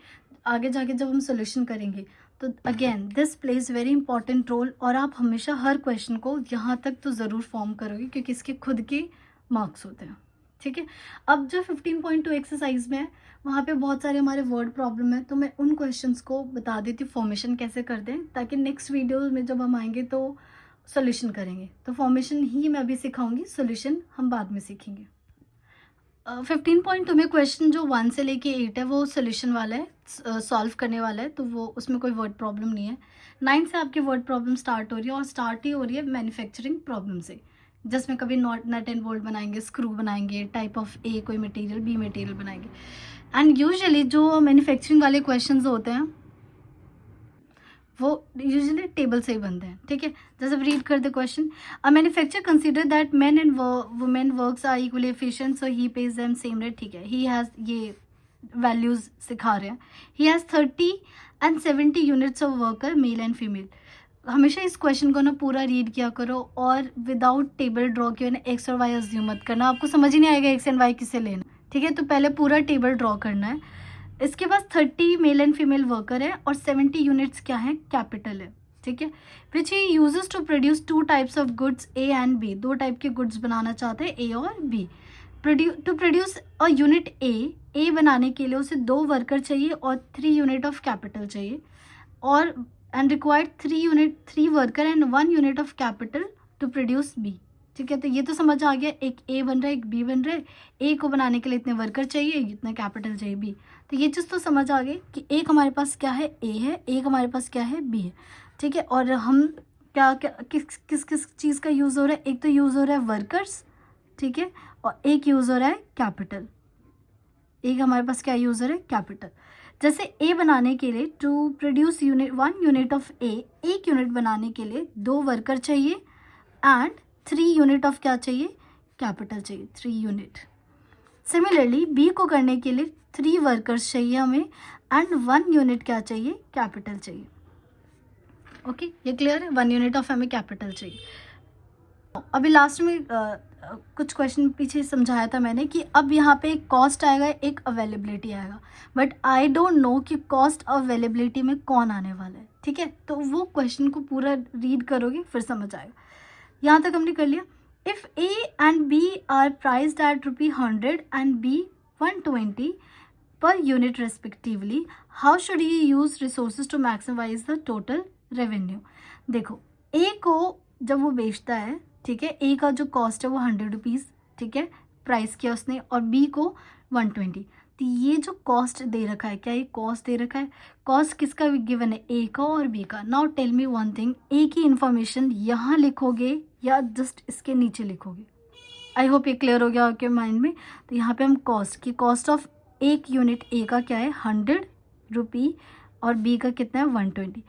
आगे जाके जब हम सोल्यूशन करेंगे तो again this plays very important role, और आप हमेशा हर क्वेश्चन को यहाँ तक तो ज़रूर फॉर्म करोगे क्योंकि इसके खुद के मार्क्स होते हैं। ठीक है, अब जो 15.2 एक्सरसाइज में है वहाँ पे बहुत सारे हमारे वर्ड प्रॉब्लम है, तो मैं उन क्वेश्चंस को बता देती हूँ फॉर्मेशन कैसे करते हैं, ताकि नेक्स्ट वीडियो में जब हम आएंगे तो सोल्यूशन करेंगे। तो फॉर्मेशन ही मैं अभी सिखाऊंगी, सोल्यूशन हम बाद में सीखेंगे। 15.2 में क्वेश्चन जो 1 से लेके 8 है वो सोल्यूशन वाला है, सॉल्व करने वाला है, तो वो उसमें कोई वर्ड प्रॉब्लम नहीं है। 9 से आपकी वर्ड प्रॉब्लम स्टार्ट हो रही है और स्टार्ट ही हो रही है मैन्युफैक्चरिंग प्रॉब्लम से, जिसमें कभी नट एंड बोल्ट बनाएंगे, स्क्रू बनाएंगे, टाइप ऑफ ए कोई मटेरियल, बी मटेरियल बनाएंगे। एंड यूजुअली जो मैन्युफैक्चरिंग वाले क्वेश्चन होते हैं वो यूजुअली टेबल से ही बनते हैं, ठीक है। जैसे रीड कर दे question, a manufacture consider that men and women works are equally efficient so he pays them same rate, ठीक है। ही हैज़, ये वैल्यूज सिखा रहे हैं। He has 30 and 70 units of worker male and female. हमेशा इस क्वेश्चन को ना पूरा रीड किया करो और विदाउट टेबल ड्रॉ किया ना एक्स और वाई अज्यूम मत करना, आपको समझ ही नहीं आएगा एक्स एंड वाई किसे लेना, ठीक है। तो पहले पूरा टेबल ड्रॉ करना है। इसके पास 30 मेल एंड फीमेल वर्कर है और 70 यूनिट्स क्या है, कैपिटल है, ठीक है। Which he uses to produce 2 types of goods A and B, 2 type के गुड्स बनाना चाहते हैं, ए और B. To produce a unit A बनाने के लिए उसे 2 वर्कर चाहिए और 3 यूनिट ऑफ कैपिटल चाहिए, और and required 3 worker and 1 unit of capital to produce B, ठीक है। तो ये तो समझ आ गया, एक ए बन रहा है, एक बी बन रहा है। ए को बनाने के लिए इतने वर्कर चाहिए, इतना कैपिटल चाहिए बी, तो ये चीज़ तो समझ आ गई कि एक हमारे पास क्या है, ए है, एक हमारे पास क्या है, बी है, ठीक है। और हम क्या क्या किस किस चीज़ का यूज़ हो रहा है, एक तो यूज़ हो रहा है वर्कर्स, ठीक है, और एक यूज़ हो रहा है कैपिटल। एक हमारे पास क्या यूज़ हो रहा है, कैपिटल। जैसे ए बनाने के लिए टू प्रोड्यूस 1 यूनिट ऑफ ए, एक यूनिट बनाने के लिए 2 वर्कर चाहिए एंड 3 यूनिट ऑफ क्या चाहिए, कैपिटल चाहिए, 3 यूनिट। सिमिलरली बी को करने के लिए 3 वर्कर्स चाहिए हमें एंड 1 यूनिट क्या चाहिए, कैपिटल चाहिए। ओके, ये क्लियर है, 1 यूनिट ऑफ हमें कैपिटल चाहिए। अभी लास्ट में कुछ क्वेश्चन पीछे समझाया था मैंने कि अब यहाँ पे एक कॉस्ट आएगा, एक अवेलेबिलिटी आएगा, बट आई डोंट नो कि कॉस्ट अवेलेबिलिटी में कौन आने वाला है, ठीक है। तो वो क्वेश्चन को पूरा रीड करोगे फिर समझ आएगा। यहाँ तक हमने कर लिया। If A and B are priced at ₹100 and B 120 per unit respectively, how should he use resources to maximise the total revenue. देखो, ए को जब वो बेचता है, ठीक है, ए का जो कॉस्ट है वो ₹100, ठीक है, प्राइस किया उसने, और बी को 120। तो ये जो कॉस्ट दे रखा है, क्या ये कॉस्ट दे रखा है, कॉस्ट किसका गिवन है, ए का और बी का। Now tell me one thing, A की इन्फॉर्मेशन यहाँ लिखोगे या जस्ट इसके नीचे लिखोगे। आई होप ये क्लियर हो गया आपके माइंड में। तो यहाँ पे हम कॉस्ट की, कॉस्ट ऑफ एक यूनिट ए का क्या है, ₹100 और बी का कितना है, 120।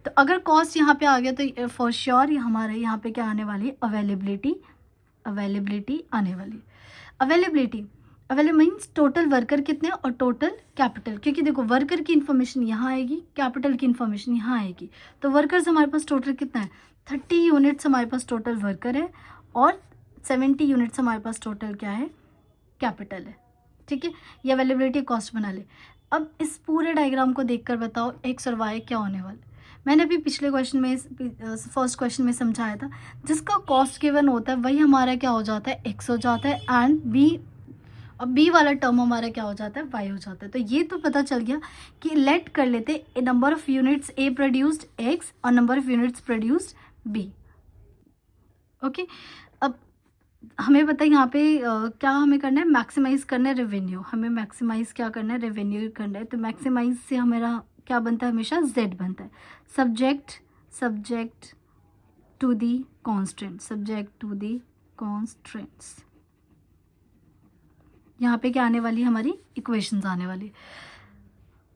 तो अगर कॉस्ट यहाँ पे आ गया तो फॉर श्योर हमारे यहाँ पे क्या आने वाली है, अवेलेबिलिटी आने वाली। अवेलेबिलिटी मीन्स टोटल वर्कर कितने और टोटल कैपिटल, क्योंकि देखो वर्कर की इन्फॉर्मेशन यहाँ आएगी, कैपिटल की इन्फॉर्मेशन यहाँ आएगी। तो वर्कर्स हमारे पास टोटल कितना है, 30 यूनिट्स हमारे पास टोटल वर्कर है और 70 यूनिट्स हमारे पास टोटल क्या है, कैपिटल है, ठीक है। ये अवेलेबिलिटी कॉस्ट बना ले। अब इस पूरे डायग्राम को देखकर बताओ एक्स और वाई क्या होने वाला। मैंने अभी पिछले क्वेश्चन में, फर्स्ट क्वेश्चन में समझाया था, जिसका कॉस्ट गिवन होता है वही हमारा क्या हो जाता है, एक्स हो जाता है, एंड बी, और बी वाला टर्म हमारा क्या हो जाता है, वाई हो जाता है। तो ये तो पता चल गया कि लेट कर लेते number of units A produced X और number of units produced B. Okay, अब हमें पता है यहाँ पे क्या हमें करना है, मैक्सिमाइज करना है रेवेन्यू। हमें मैक्सिमाइज क्या करना है, रेवेन्यू करना है। तो मैक्सिमाइज से हमारा क्या बनता है, हमेशा जेड बनता है, सब्जेक्ट टू दी कॉन्स्टेंट्स। यहाँ पे क्या आने वाली, हमारी इक्वेशंस आने वाली।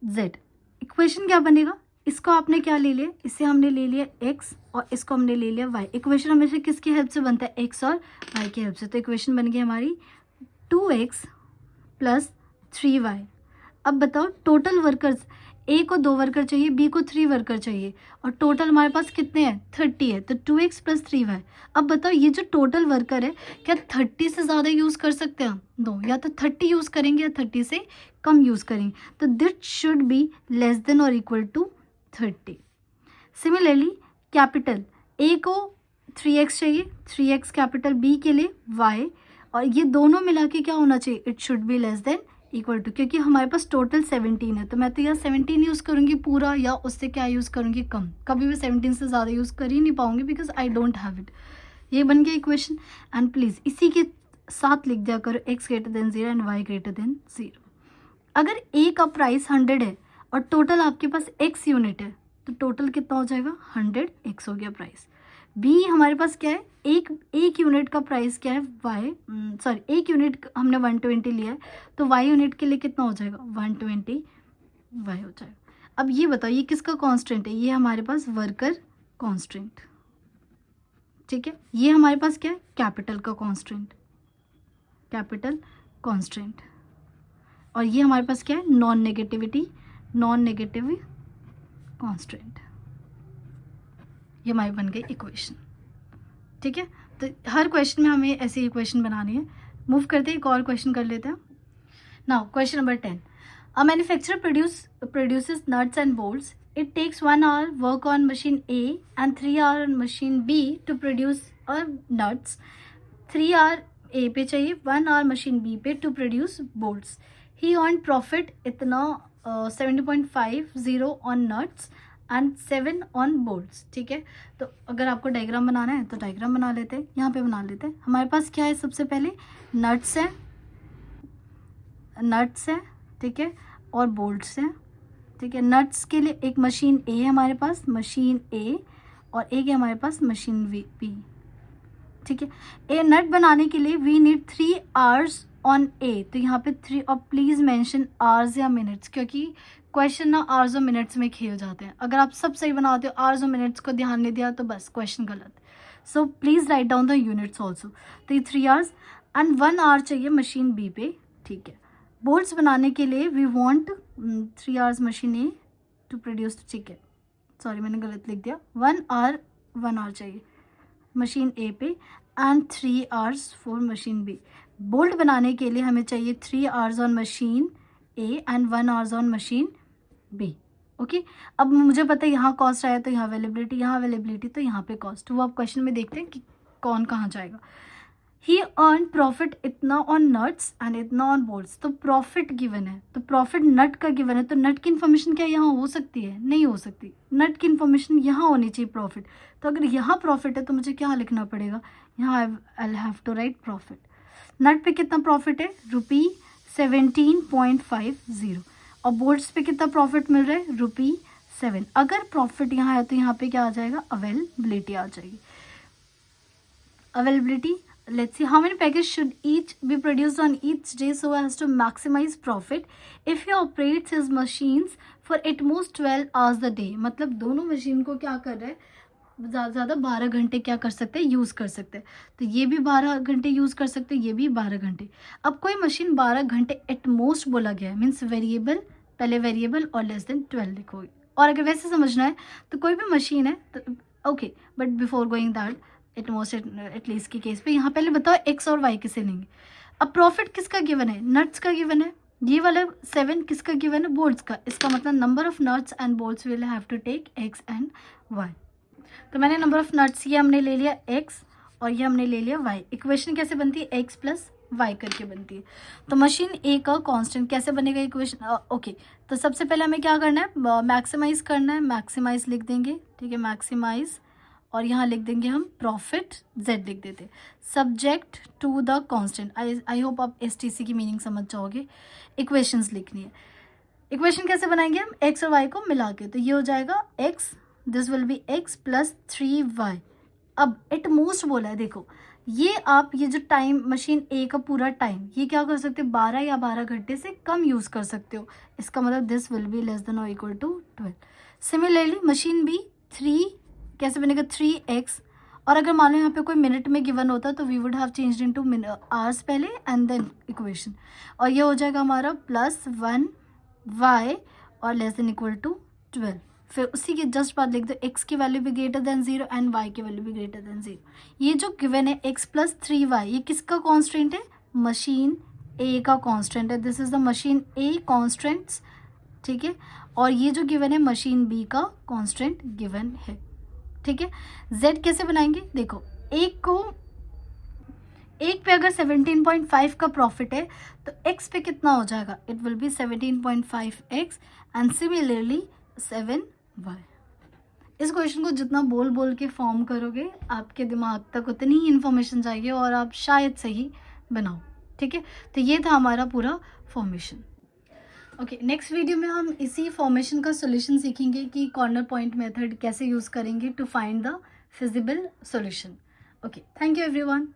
जेड इक्वेशन क्या बनेगा, इसको आपने क्या ले लिया, इससे हमने ले लिया एक्स और इसको हमने ले लिया वाई। इक्वेशन हमेशा किसकी हेल्प से बनता है, एक्स और वाई की हेल्प से। तो इक्वेशन बन गई हमारी 2x + 3y। अब बताओ टोटल वर्कर्स, ए को 2 वर्कर चाहिए, बी को 3 वर्कर चाहिए, और टोटल हमारे पास कितने हैं, 30 है। तो 2x + 3y। अब बताओ ये जो टोटल वर्कर है, क्या 30 से ज़्यादा यूज़ कर सकते हैं हम, दो, या तो 30 यूज़ करेंगे या 30 से कम यूज़ करेंगे। तो that should be less than और equal to 30। Similarly capital, A को 3x चाहिए, 3x कैपिटल, बी के लिए y, और ये दोनों मिला के क्या होना चाहिए, it should be less than equal to, क्योंकि हमारे पास टोटल 17 है। तो मैं तो यहाँ 17 यूज़ करूँगी पूरा, या उससे क्या यूज़ करूँगी, कम। कभी भी 17 से ज़्यादा यूज़ कर ही नहीं पाऊँगी because I don't have it. ये बन गया इक्वेशन। एंड प्लीज़ इसी के साथ लिख दिया करो, x greater than 0 and y greater than 0। अगर a का प्राइस 100 है और टोटल आपके पास x यूनिट है तो टोटल कितना हो जाएगा, 100x हो गया प्राइस। b हमारे पास क्या है, एक यूनिट का प्राइस क्या है, एक यूनिट हमने 120 लिया है तो y यूनिट के लिए कितना हो जाएगा, 120 y हो जाएगा। अब ये बताओ ये किसका कांस्टेंट है, ये हमारे पास वर्कर कांस्टेंट, ठीक है। ये हमारे पास क्या है, कैपिटल का कांस्टेंट, कैपिटल कांस्टेंट। और ये हमारे पास क्या है, नॉन नेगेटिव कांस्टेंट। ये हमारी बन गई इक्वेशन, ठीक है। तो हर क्वेश्चन में हमें ऐसी इक्वेशन बनानी है। मूव करते हैं, एक और क्वेश्चन कर लेते हैं। Now question number 10, a manufacturer produces nuts and bolts. It takes 1 hour work on machine A and 3 hour on machine B to produce nuts. 3 hour A पे चाहिए, 1 hour machine B पे to produce bolts. He earned profit इतना 70.50 on nuts and 7 on bolts, ठीक है। तो अगर आपको diagram बनाना है तो डायग्राम बना लेते हैं, यहाँ पे बना लेते हैं। हमारे पास क्या है, सबसे पहले नट्स है, ठीक है, और बोल्ट्स है, ठीक है। नट्स के लिए एक मशीन ए है हमारे पास, मशीन ए, और एक है हमारे पास मशीन बी, ठीक है। ए नट बनाने के लिए वी नीड 3 hours ऑन ए, तो यहाँ पे 3, और प्लीज़ मेंशन आवर्स या मिनट्स, क्योंकि क्वेश्चन ना आवर्स और मिनट्स में खेल जाते हैं। अगर आप सब सही बनाते हो, आवर्स और मिनट्स को ध्यान नहीं दिया तो बस क्वेश्चन गलत। So please write down the units also. तो ये 3 hours एंड 1 hour चाहिए मशीन बी पे, ठीक है। बोल्ट्स बनाने के लिए we want 3 hours machine A to produce, ठीक है, सॉरी मैंने गलत लिख दिया, 1 hour चाहिए मशीन ए पे and 3 hours for machine B. Bolt बनाने के लिए हमें चाहिए 3 hours on machine A and 1 hours on machine B, okay. अब मुझे पता है यहाँ कॉस्ट आया तो यहाँ अवेलेबिलिटी तो यहाँ पे कॉस्ट, वो आप क्वेश्चन में देखते हैं कि कौन कहाँ जाएगा। ही अर्न प्रॉफिट इतना ऑन नट्स एंड इतना ऑन बोल्ट्स, तो प्रॉफिट गिवन है, तो प्रॉफिट नट का गिवन है, तो नट की इन्फॉर्मेशन क्या यहाँ हो सकती है, नहीं हो सकती। नट की इन्फॉर्मेशन यहाँ होनी चाहिए प्रॉफिट। तो अगर यहाँ प्रॉफिट है तो मुझे क्या लिखना पड़ेगा, यहाँ I have to write profit. नट पे कितना प्रॉफिट है, ₹17.50, और बोल्ट्स पे कितना प्रॉफिट मिल रहा है, ₹7। अगर प्रॉफिट यहाँ है तो यहाँ पे क्या आ जाएगा, अवेलेबिलिटी आ जाएगी। Availability, let's see how many packages should each be produced on each day so as to maximize profit if he operates his machines for at most 12 hours a day। मतलब दोनों मशीन को क्या कर रहा है, ज़्यादा ज़्यादा 12 घंटे क्या कर सकते हैं, यूज़ कर सकते हैं। तो ये भी 12 घंटे यूज़ कर सकते हैं, ये भी 12 घंटे। अब कोई मशीन 12 घंटे एट मोस्ट बोला गया है, मीन्स वेरिएबल, पहले वेरिएबल और लेस देन 12 लिखोगे। और अगर वैसे समझना है तो कोई भी मशीन है तो okay, but before going that at least के केस पे यहाँ पहले बताओ एक्स और वाई किसे लेंगे। अब प्रॉफिट किसका गिवन है, नट्स का गिवन है। ये वाला 7 किसका गिवन है, बोल्ट्स का। इसका मतलब number of nuts and bolts will have to take X and Y. तो मैंने नंबर ऑफ नट्स ये हमने ले लिया एक्स और ये हमने ले लिया वाई। इक्वेशन कैसे बनती है, एक्स प्लस वाई करके बनती है। तो मशीन ए का कांस्टेंट कैसे बनेगा इक्वेशन, ओके। तो सबसे पहले हमें क्या करना है, मैक्सिमाइज करना है, मैक्सिमाइज लिख देंगे, ठीक है, मैक्सिमाइज, और यहाँ लिख देंगे हम प्रॉफिट, z लिख देते, subject to the constant. I hope आप STC की मीनिंग समझ जाओगे। इक्वेशंस लिखनी है। इक्वेशन कैसे बनाएंगे हम, x और y को मिला के, तो ये हो जाएगा x, this will B x plus 3y। अब एट मोस्ट बोला है, देखो ये आप ये जो टाइम मशीन ए का पूरा टाइम ये क्या कर सकते हो, 12 या 12 घंटे से कम यूज़ कर सकते हो। इसका मतलब this will be less than और equal to 12। Similarly machine B 3 कैसे बनेगा, 3x, और अगर मान लो यहाँ पे कोई मिनट में गिवन होता तो we would have changed into hours पहले एंड देन इक्वेशन, और ये हो जाएगा हमारा +1y और लेस देन इक्वल टू 12। फिर उसी के जस्ट बाद लिख दो x की वैल्यू भी ग्रेटर देन 0 एंड y की वैल्यू भी ग्रेटर देन 0। ये जो गिवन है x प्लस 3y ये किसका कॉन्स्टेंट है, मशीन ए का कॉन्स्टेंट है। This is the machine A constants, ठीक है। और ये जो गिवन है मशीन बी का कॉन्स्टेंट गिवन है, ठीक है। z कैसे बनाएंगे, देखो एक पे अगर 17.5 का प्रॉफिट है तो x पे कितना हो जाएगा, it will be 17.5x and similarly 7y। इस क्वेश्चन को जितना बोल के फॉर्म करोगे आपके दिमाग तक उतनी ही इन्फॉर्मेशन जाएगी और आप शायद से ही बनाओ। ठीक है, तो ये था हमारा पूरा फॉर्मेशन। ओके, नेक्स्ट वीडियो में हम इसी फॉर्मेशन का सॉल्यूशन सीखेंगे कि कॉर्नर पॉइंट मेथड कैसे यूज़ करेंगे to find the feasible solution. Okay, thank you everyone.